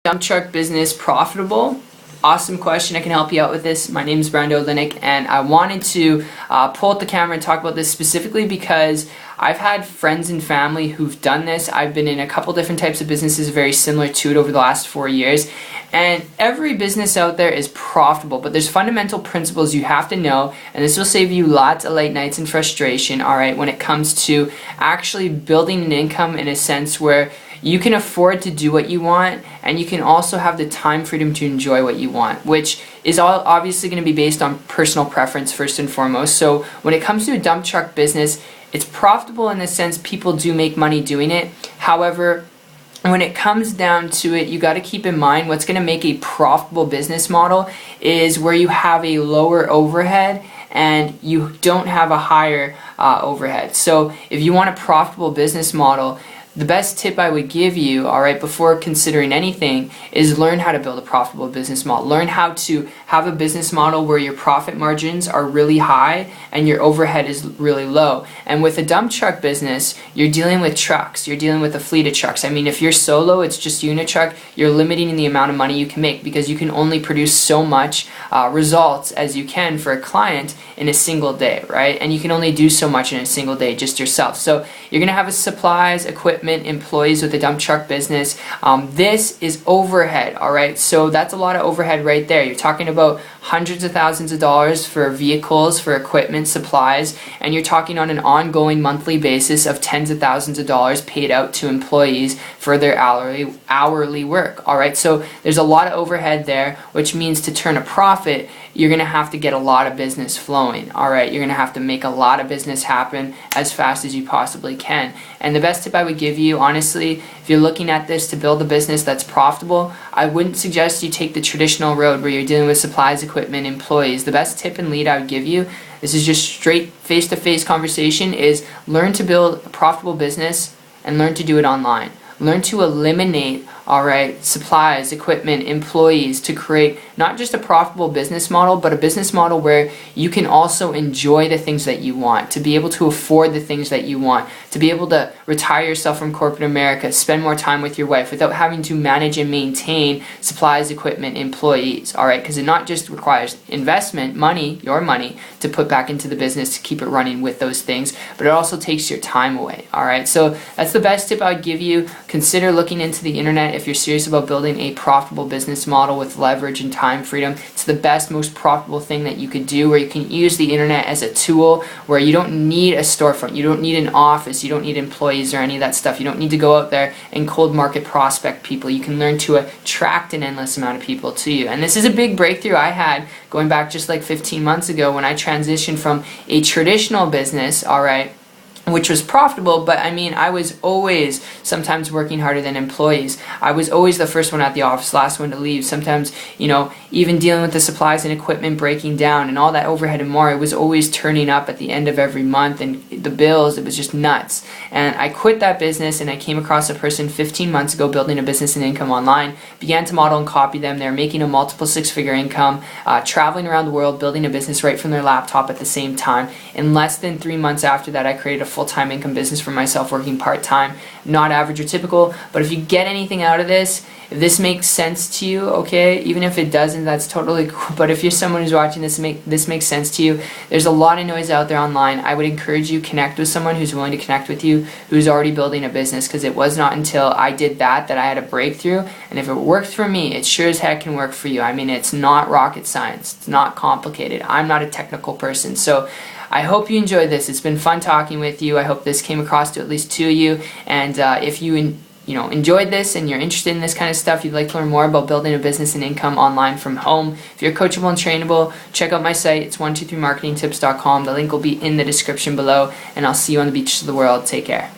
Dump truck business profitable? Awesome question. I can help you out with this. My name is Brando Linick, and I wanted to pull up the camera and talk about this specifically because I've had friends and family who've done this. I've been in a couple different types of businesses very similar to it over the last 4 years, and every business out there is profitable, but there's fundamental principles you have to know, and this will save you lots of late nights and frustration, alright, when it comes to actually building an income in a sense where you can afford to do what you want, and you can also have the time freedom to enjoy what you want, which is all obviously going to be based on personal preference first and foremost. So when it comes to a dump truck business, it's profitable in the sense people do make money doing it. However, when it comes down to it, you got to keep in mind what's going to make a profitable business model is where you have a lower overhead and you don't have a higher overhead. So if you want a profitable business model, the best tip I would give you, alright, before considering anything, is learn how to build a profitable business model. Learn how to have a business model where your profit margins are really high and your overhead is really low. And with a dump truck business, you're dealing with trucks. You're dealing with a fleet of trucks. I mean, if you're solo, it's just you and a truck, you're limiting the amount of money you can make because you can only produce so much results as you can for a client in a single day, right? And you can only do so much in a single day just yourself. So you're going to have a supplies, equipment, employees with a dump truck business. This is overhead, alright? So that's a lot of overhead right there. You're talking about hundreds of thousands of dollars for vehicles, for equipment, supplies, and you're talking on an ongoing monthly basis of tens of thousands of dollars paid out to employees for their hourly work, alright? So there's a lot of overhead there, which means to turn a profit, you're going to have to get a lot of business flowing, alright? You're going to have to make a lot of business happen as fast as you possibly can. And the best tip I would give you, honestly, if you're looking at this to build a business that's profitable, I wouldn't suggest you take the traditional road where you're dealing with supplies, equipment, employees. The best tip and lead I would give you, this is just straight face-to-face conversation, is learn to build a profitable business and learn to do it online. Learn to eliminate, alright, supplies, equipment, employees to create not just a profitable business model, but a business model where you can also enjoy the things that you want, to be able to afford the things that you want, to be able to retire yourself from corporate America, spend more time with your wife without having to manage and maintain supplies, equipment, employees, alright, because it not just requires investment, money, your money, to put back into the business to keep it running with those things, but it also takes your time away, alright? So that's the best tip I would give you. Consider looking into the internet if you're serious about building a profitable business model with leverage and time freedom. It's the best, most profitable thing that you could do, where you can use the internet as a tool where you don't need a storefront, you don't need an office, you don't need employees or any of that stuff. You don't need to go out there and cold market prospect people. You can learn to attract an endless amount of people to you. And this is a big breakthrough I had going back just like 15 months ago when I transitioned from a traditional business, alright, which was profitable, but I mean, I was always sometimes working harder than employees. I was always the first one at the office, last one to leave. Sometimes, you know, even dealing with the supplies and equipment breaking down and all that overhead and more, it was always turning up at the end of every month, and the bills, it was just nuts. And I quit that business, and I came across a person 15 months ago building a business and income online, began to model and copy them. They're making a multiple six-figure income, traveling around the world, building a business right from their laptop at the same time. In less than 3 months after that, I created a full-time income business for myself, working part-time. Not average or typical, but if you get anything out of this, if this makes sense to you, okay, even if it doesn't, that's totally cool. But if you're someone who's watching this, this makes sense to you, there's a lot of noise out there online. I would encourage you, connect with someone who's willing to connect with you, who's already building a business, because it was not until I did that I had a breakthrough. And if it worked for me, it sure as heck can work for you. I mean, it's not rocket science. It's not complicated. I'm not a technical person. So I hope you enjoyed this. It's been fun talking with you. I hope this came across to at least two of you. And if you enjoyed this and you're interested in this kind of stuff, you'd like to learn more about building a business and income online from home, if you're coachable and trainable, check out my site. It's 123marketingtips.com. The link will be in the description below, and I'll see you on the beaches of the world. Take care.